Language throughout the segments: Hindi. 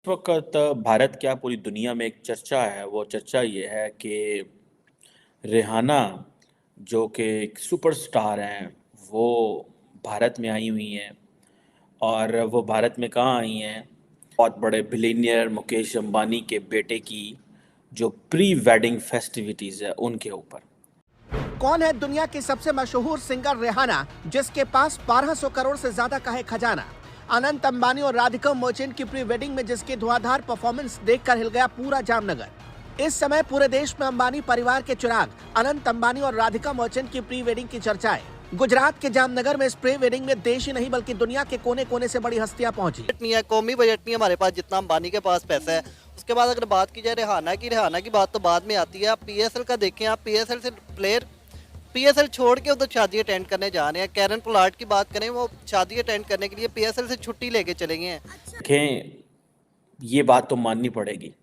इस वक्त भारत क्या पूरी दुनिया में एक चर्चा है। वो चर्चा ये है कि रिहाना जो कि एक सुपरस्टार हैं, वो भारत में आई हुई हैं। और वो भारत में कहाँ आई हैं? बहुत बड़े बिलीनियर मुकेश अंबानी के बेटे की जो प्री वेडिंग फेस्टिविटीज़ है उनके ऊपर। कौन है दुनिया की सबसे मशहूर सिंगर रिहाना, जिसके पास 1200 करोड़ से ज्यादा का है खजाना? अनंत अंबानी और राधिका मर्चेंट की प्री वेडिंग में जिसकी धुआंधार परफॉर्मेंस देखकर हिल गया पूरा जामनगर। इस समय पूरे देश में अंबानी परिवार के चिराग अनंत अंबानी और राधिका मर्चेंट की प्री वेडिंग की चर्चाएं। गुजरात के जामनगर में इस प्री वेडिंग में देश ही नहीं बल्कि दुनिया के कोने कोने से बड़ी हस्तियां पहुंची। नहीं है, कौमी बजट नहीं है हमारे पास जितना अंबानी के पास पैसा है। उसके बाद अगर बात की जाए रिहाना की बात तो बाद में आती है। आप पीएसएल का देखें, आप पीएसएल से प्लेयर पीएसएल छोड़ के उधर शादी अटेंड करने जा रहे हैं। कैरन पोलार्ड की बात करें, वो शादी अटेंड करने के लिए पीएसएल से छुट्टी लेके चले गए हैं। देखें, ये बात तो माननी पड़ेगी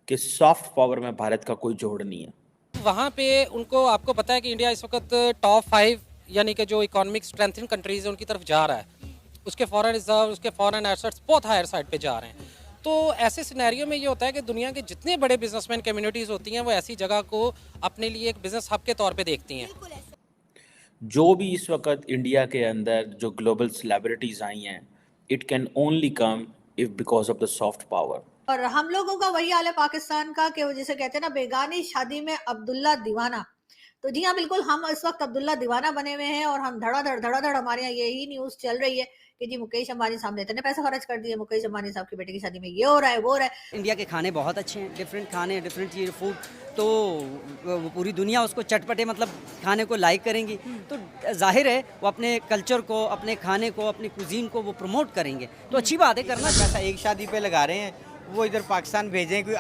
कि सॉफ्ट पावर में भारत का कोई जोड़ नहीं है। वहाँ पे उनको, आपको पता है कि इंडिया इस वक्त टॉप 5 यानी कि जो इकोनॉमिक स्ट्रेंथनिंग कंट्रीज है उनकी तरफ जा रहा है। उसके फॉरेन रिजर्व, उसके फॉरेन एसेट्स बहुत हायर साइड पे जा रहे हैं। तो ऐसे सिनेरियो में ये होता है कि दुनिया के जितने बड़े बिजनेसमैन कम्युनिटीज़ होती हैं वो ऐसी जगह को अपने लिए एक बिजनेस हब के तौर पे देखती हैं। जो भी इस वक्त इंडिया के अंदर जो ग्लोबल सेलिब्रिटीज़ आई हैं, it can only come if because of the soft power. और हम लोगों का वही हाल है पाकिस्तान का कि वो जिसे कहते हैं ना, बेगानी शादी में अब्दुल्ला दीवाना। तो जी हाँ, बिल्कुल हम इस वक्त अब्दुल्ला दीवाना बने हुए हैं और हम धड़ाधड़ हमारे यहाँ यही न्यूज चल रही है कि जी मुकेश अंबानी साहब ने इतने पैसे खर्च कर दिए, मुकेश अंबानी साहब की बेटे की शादी में ये हो रहा है, वो हो रहा है। इंडिया के खाने बहुत अच्छे हैं, डिफरेंट खाने, डिफरेंट चीज़ फूड, तो पूरी दुनिया उसको चटपटे मतलब खाने को लाइक करेंगी। तो जाहिर है वो अपने कल्चर को, अपने खाने को, अपनी कुजीन को वो प्रमोट करेंगे, तो अच्छी बात है करना। पैसा एक शादी पे लगा रहे हैं, वो इधर पाकिस्तान भेजें। कोई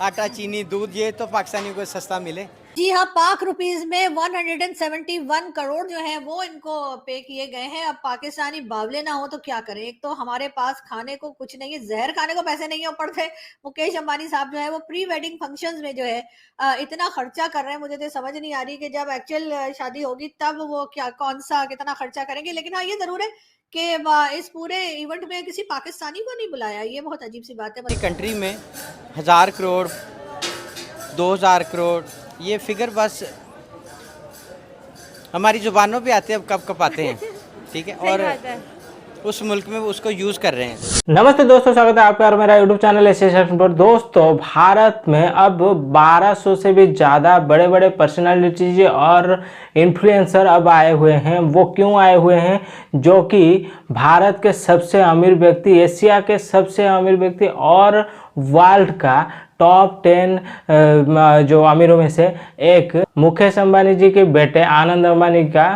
आटा चीनी दूध ये तो पाकिस्तानियों को सस्ता मिले। जी हाँ, पाक रुपीज में 171 करोड़ जो है वो इनको पे किए गए हैं। अब पाकिस्तानी बावले ना हो तो क्या करें। एक तो हमारे पास खाने को कुछ नहीं है, जहर खाने को पैसे नहीं है, ऊपर से मुकेश अंबानी साहब जो है वो प्री वेडिंग फंक्शंस में जो है इतना खर्चा कर रहे हैं। मुझे तो समझ नहीं आ रही कि जब एक्चुअल शादी होगी तब वो क्या कौन सा कितना खर्चा करेंगे। लेकिन हाँ, ये जरूर है कि इस पूरे इवेंट में किसी पाकिस्तानी को नहीं बुलाया। ये बहुत अजीब सी बात है। कंट्री में 1000 करोड़ 2000 करोड़ ये फिगर बस हमारी जुबानों पे आते हैं, अब कब कब आते हैं। ठीक है, और उस मुल्क में उसको यूज़ कर रहे हैं। नमस्ते दोस्तों, स्वागत है आपका और मेरा यूट्यूब चैनल एशिया पर। दोस्तों, भारत में अब 1200 से भी ज़्यादा बड़े बड़े पर्सनालिटीज और इन्फ्लुएंसर अब आए हुए हैं। वो क्यों आए हुए हैं? जो कि भारत के सबसे अमीर व्यक्ति, एशिया के सबसे अमीर व्यक्ति और वर्ल्ड का टॉप 10 जो अमीरों में से एक मुकेश अंबानी जी के बेटे आनंद अंबानी का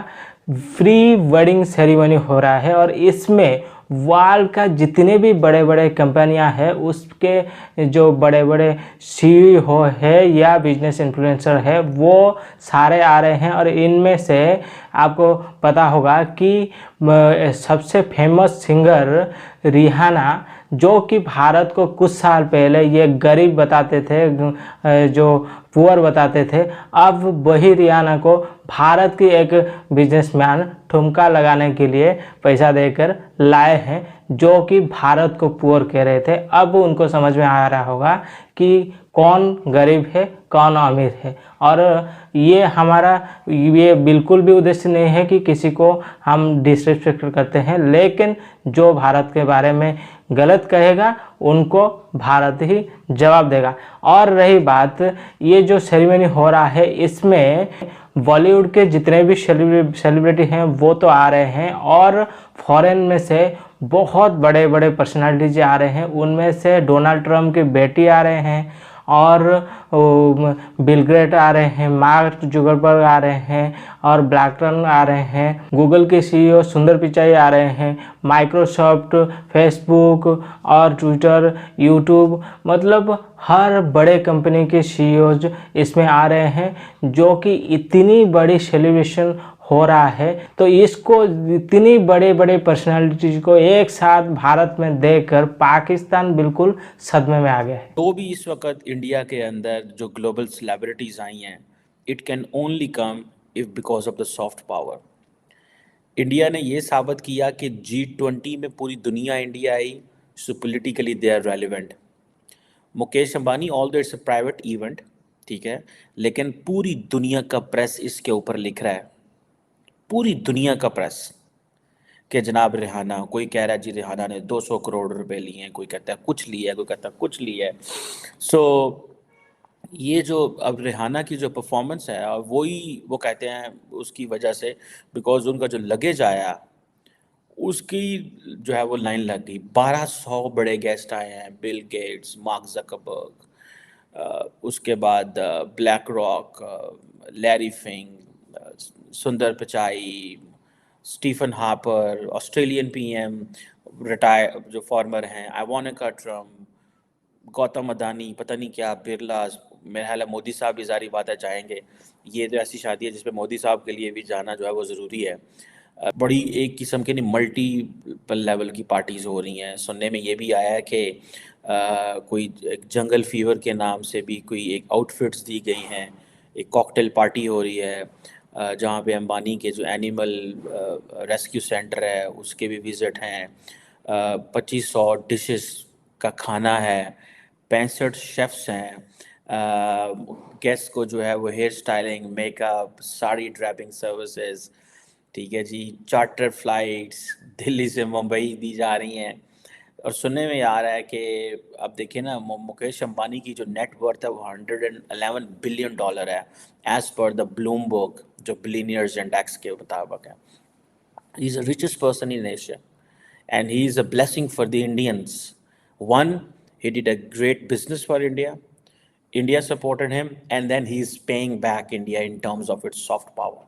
फ्री वेडिंग सेरेमनी हो रहा है। और इसमें वर्ल्ड का जितने भी बड़े बड़े कंपनियां हैं उसके जो बड़े बड़े सीईओ है या बिजनेस इन्फ्लुएंसर है वो सारे आ रहे हैं। और इनमें से आपको पता होगा कि सबसे फेमस सिंगर रिहाना, जो कि भारत को कुछ साल पहले ये गरीब बताते थे, जो पुअर बताते थे, अब वही रिहाना को भारत की एक बिजनेसमैन ठुमका लगाने के लिए पैसा देकर लाए हैं, जो कि भारत को पुअर कह रहे थे। अब उनको समझ में आ रहा होगा कि कौन गरीब है, कौन अमीर है। और ये बिल्कुल भी उद्देश्य नहीं है कि किसी को हम डिसरिस्पेक्ट करते हैं, लेकिन जो भारत के बारे में गलत कहेगा उनको भारत ही जवाब देगा। और रही बात, ये जो सेरेमनी हो रहा है इसमें बॉलीवुड के जितने भी सेलिब्रिटी हैं वो तो आ रहे हैं, और फॉरेन में से बहुत बड़े बड़े पर्सनालिटीज आ रहे हैं। उनमें से डोनाल्ड ट्रम्प की बेटी आ रहे हैं, और बिल गेट आ रहे हैं, मार्क जुकरबर्ग आ रहे हैं, और ब्लैकटन आ रहे हैं, गूगल के सीईओ सुंदर पिचाई आ रहे हैं, माइक्रोसॉफ्ट, फेसबुक और ट्विटर, यूट्यूब, मतलब हर बड़े कंपनी के सीईओज इसमें आ रहे हैं। जो कि इतनी बड़ी सेलिब्रेशन हो रहा है, तो इसको इतनी बड़े बड़े पर्सनालिटीज को एक साथ भारत में देखकर पाकिस्तान बिल्कुल सदमे में आ गया है। तो भी इस वक्त इंडिया के अंदर जो ग्लोबल सेलिब्रिटीज़ आई हैं, it can only come if because of the soft power. India ने ये साबित किया कि G20 में पूरी दुनिया India I, so politically they are relevant. Mukesh Ambani, although it's a private event, ठीक है, लेकिन पूरी दुनिया का प्रेस इसके ऊपर लिख रहा है, पूरी दुनिया का प्रेस, कि जनाब रिहाना, कोई कह रहा है जी रिहाना ने 200 करोड़ रुपए लिए हैं, कोई कहता है कुछ लिया है, कोई कहता है कुछ लिया है। सो ये जो अब रिहाना की जो परफॉर्मेंस है, और वो कहते हैं उसकी वजह से, बिकॉज उनका जो लगेज आया उसकी जो है वो लाइन लग गई। 1200 बड़े गेस्ट आए हैं, बिल गेट्स, मार्क ज़करबर्ग, उसके बाद black rock, Larry Fink, Sundar Pichai, Stephen Harper, Australian PM retire जो फॉर्मर हैं, आइवानिका ट्रम्प, गौतम अदानी, पता नहीं क्या, बिरला, मेरा ख्याल है मोदी साहब भी ज़ाहिर बात है जाएंगे। ये तो ऐसी शादी है जिसपे मोदी साहब के लिए भी जाना जो है वो ज़रूरी है। बड़ी एक किस्म के नहीं मल्टीपल लेवल की पार्टीज़ हो रही हैं। सुनने में ये भी आया है कि कोई एक जंगल फीवर के नाम से भी कोई एक आउटफिट्स दी गई हैं, एक कॉकटेल पार्टी हो रही है जहाँ पे अंबानी के जो एनिमल रेस्क्यू सेंटर है उसके भी विज़िट हैं। 2500 डिशेस का खाना है, 65 शेफ्स हैं, गेस्ट को जो है वो hair styling, makeup, sari draping services, ठीक है जी, चार्टर फ्लाइट्स दिल्ली से मुंबई दी जा रही हैं। और सुनने में आ रहा है कि अब देखिए ना, मुकेश अंबानी की जो नेट वर्थ है वो $111 बिलियन है, एज पर द ब्लूमबर्ग जो बिलियनियर्स इंडेक्स के मुताबिक है। He is the richest person in Asia and he is a blessing for the Indians. One, he did a great business for India. India supported him, and then he is paying back India in terms of its soft power.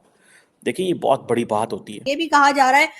देखिए ये बहुत बड़ी बात होती है। ये भी कहा जा रहा है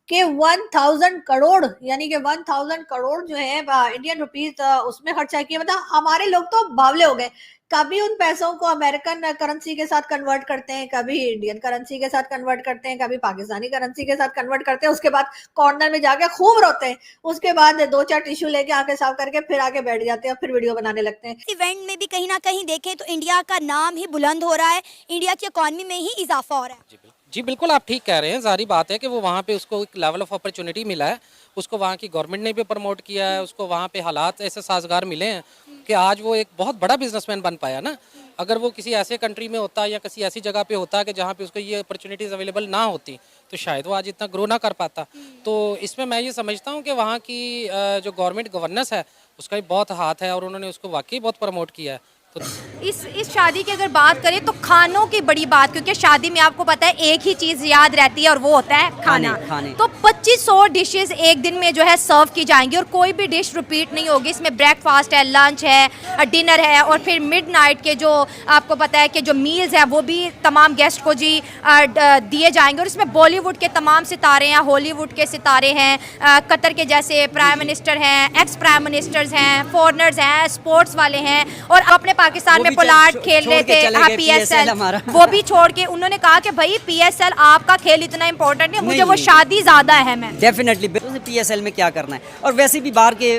कि 1000 करोड़ यानी कि 1000 करोड़ जो है इंडियन रुपीस उसमें खर्चा किया। मतलब हमारे लोग तो बावले हो गए, कभी उन पैसों को अमेरिकन करेंसी के साथ कन्वर्ट करते हैं, कभी इंडियन करेंसी के साथ कन्वर्ट करते हैं, कभी पाकिस्तानी करेंसी के साथ कन्वर्ट करते हैं, उसके बाद कॉर्नर में जाके खूब रोते हैं, उसके बाद 2-4 टिश्यू लेके आके साफ करके फिर आके बैठ जाते हैं और फिर वीडियो बनाने लगते हैं। इवेंट में भी कहीं ना कहीं देखें तो इंडिया का नाम ही बुलंद हो रहा है, इंडिया की इकॉनमी में ही इजाफा हो रहा है। जी बिल्कुल, आप ठीक कह रहे हैं। जारी बात है कि वो वहाँ पे उसको एक लेवल ऑफ अपॉर्चुनिटी मिला है, उसको वहाँ की गवर्नमेंट ने भी प्रमोट किया है, उसको वहाँ पे हालात ऐसे साजगार मिले हैं कि आज वो एक बहुत बड़ा बिजनेसमैन बन पाया ना। अगर वो किसी ऐसे कंट्री में होता या किसी ऐसी जगह पे होता कि जहाँ पे उसको ये अपॉर्चुनिटीज़ अवेलेबल ना होती तो शायद वो आज इतना ग्रो ना कर पाता। तो इसमें मैं ये समझता हूँ कि वहाँ की जो गवर्नमेंट गवर्नेंस है उसका भी बहुत हाथ है और उन्होंने उसको वाकई बहुत प्रमोट किया है। तो इस शादी की अगर बात करें तो खानों की बड़ी बात, क्योंकि शादी में आपको पता है एक ही चीज़ याद रहती है और वो होता है खाना। तो 2500 डिशेस एक दिन में जो है सर्व की जाएंगी और कोई भी डिश रिपीट नहीं होगी। इसमें ब्रेकफास्ट है, लंच है, डिनर है और फिर मिडनाइट के जो आपको पता है कि जो मील्स हैं वो भी तमाम गेस्ट को जी दिए जाएंगे। और इसमें बॉलीवुड के तमाम सितारे हैं, हॉलीवुड के सितारे हैं, कतर के जैसे प्राइम मिनिस्टर हैं, एक्स प्राइम मिनिस्टर्स हैं, फॉरनर्स हैं, स्पोर्ट्स वाले हैं और अपने पाकिस्तान में पोलार्ड खेल रहे थे, हाँ पीएसएल, वो भी छोड़ के उन्होंने कहा कि भाई पीएसएल आपका खेल इतना इंपॉर्टेंट है, मुझे वो शादी ज्यादा अहम है। डेफिनेटली पीएसएल में क्या करना है। और वैसे भी बाहर के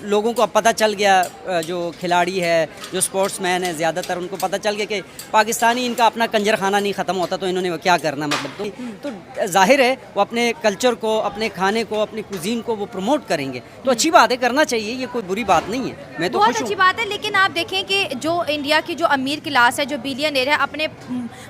लोगों को अब पता चल गया, जो खिलाड़ी है, जो स्पोर्ट्समैन है, ज़्यादातर उनको पता चल गया कि पाकिस्तानी इनका अपना कंजर खाना नहीं ख़त्म होता, तो इन्होंने वो क्या करना, मतलब तो जाहिर है वो अपने कल्चर को, अपने खाने को, अपनी कुजीन को वो प्रमोट करेंगे। तो अच्छी बात है, करना चाहिए, ये कोई बुरी बात नहीं है, मैं तो बहुत अच्छी बात है। लेकिन आप देखें कि जो इंडिया की जो अमीर क्लास है, जो बिलियनर है, अपने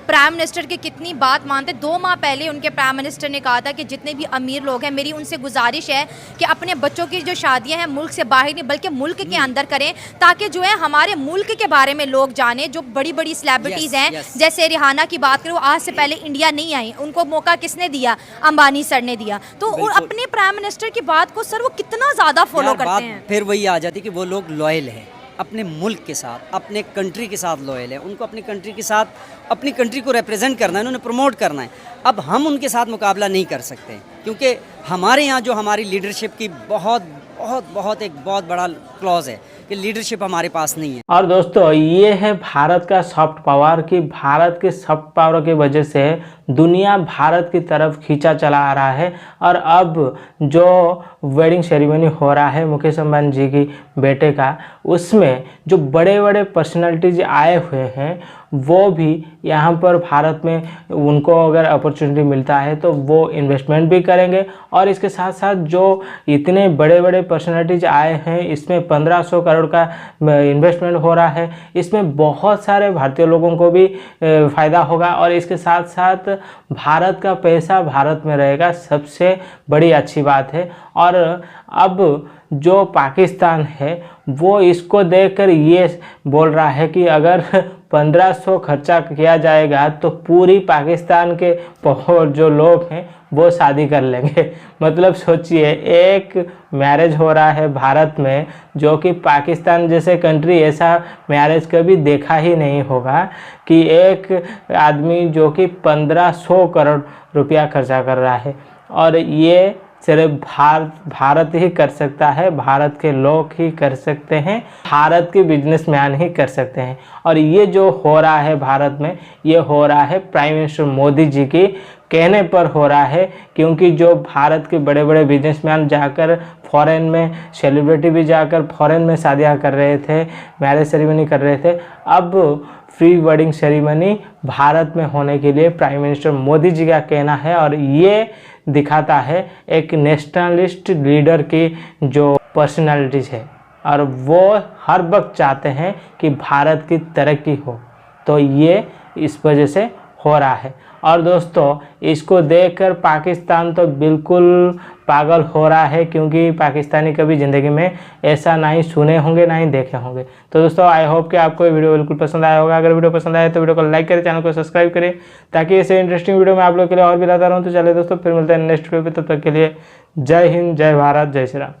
प्राइम मिनिस्टर की कितनी बात मानते। 2 माह पहले उनके प्राइम मिनिस्टर ने कहा था कि जितने भी अमीर लोग हैं मेरी उनसे गुजारिश है कि अपने बच्चों की जो शादियां हैं मुल्क से बाहर नहीं बल्कि मुल्क के अंदर करें, ताकि जो है हमारे मुल्क के बारे में लोग जाने। जो बड़ी बड़ी सेलिब्रिटीज़ हैं जैसे रिहाना की बात करें, वो आज से पहले इंडिया नहीं आई, उनको मौका किसने दिया? अंबानी सर ने दिया। तो अपने प्राइम मिनिस्टर की बात को सर वो कितना ज़्यादा फॉलो करते हैं। फिर वही आ जाती कि वो लोग लॉयल हैं अपने मुल्क के साथ, अपने कंट्री के साथ लॉयल है, उनको अपनी कंट्री के साथ, अपनी कंट्री को रिप्रेजेंट करना है, उन्होंने प्रमोट करना है। अब हम उनके साथ मुकाबला नहीं कर सकते क्योंकि हमारे यहाँ जो हमारी लीडरशिप की एक बहुत बड़ा क्लॉज है कि लीडरशिप हमारे पास नहीं है। और दोस्तों ये है भारत का सॉफ्ट पावर, कि भारत के सॉफ्ट पावर की वजह से दुनिया भारत की तरफ खींचा चला आ रहा है। और अब जो वेडिंग सेरेमनी हो रहा है मुकेश अंबानी जी की बेटे का, उसमें जो बड़े बड़े पर्सनालिटीज आए हुए हैं वो भी यहाँ पर भारत में उनको अगर अपॉर्चुनिटी मिलता है तो वो इन्वेस्टमेंट भी करेंगे। और इसके साथ साथ जो इतने बड़े बड़े पर्सनालिटीज आए हैं, इसमें 1500 करोड़ का इन्वेस्टमेंट हो रहा है, इसमें बहुत सारे भारतीय लोगों को भी फ़ायदा होगा। और इसके साथ साथ भारत का पैसा भारत में रहेगा, सबसे बड़ी अच्छी बात है। और अब जो पाकिस्तान है वो इसको देखकर ये बोल रहा है कि अगर 1500 खर्चा किया जाएगा तो पूरी पाकिस्तान के जो लोग हैं वो शादी कर लेंगे। मतलब सोचिए, एक मैरिज हो रहा है भारत में, जो कि पाकिस्तान जैसे कंट्री ऐसा मैरिज कभी देखा ही नहीं होगा कि एक आदमी जो कि 1500 करोड़ रुपया खर्चा कर रहा है। और ये सिर्फ भारत ही कर सकता है, भारत के लोग ही कर सकते हैं, भारत के बिजनेसमैन ही कर सकते हैं। और ये जो हो रहा है भारत में, ये हो रहा है प्राइम मिनिस्टर मोदी जी की कहने पर हो रहा है, क्योंकि जो भारत के बड़े बड़े बिजनेसमैन जाकर फॉरेन में, सेलिब्रिटी भी जाकर फॉरेन में शादियां कर रहे थे, मैरिज सेरेमनी कर रहे थे, अब प्री वेडिंग सेरेमनी भारत में होने के लिए प्राइम मिनिस्टर मोदी जी का कहना है। और ये दिखाता है एक नेशनलिस्ट लीडर की जो पर्सनालिटीज़ है, और वो हर वक्त चाहते हैं कि भारत की तरक्की हो। तो ये इस वजह से हो रहा है। और दोस्तों, इसको देखकर पाकिस्तान तो बिल्कुल पागल हो रहा है, क्योंकि पाकिस्तानी कभी ज़िंदगी में ऐसा ना ही सुने होंगे ना ही देखे होंगे। तो दोस्तों, आई होप कि आपको ये वीडियो बिल्कुल पसंद आया होगा। अगर वीडियो पसंद आया तो वीडियो को लाइक करें, चैनल को सब्सक्राइब करें, ताकि ऐसे इंटरेस्टिंग वीडियो मैं आप लोग के लिए और भी लाता रहूँ। तो चलिए दोस्तों, फिर मिलते हैं नेक्स्ट वीडियो पे, तब तक के लिए जय हिंद, जय भारत, जय श्री राम।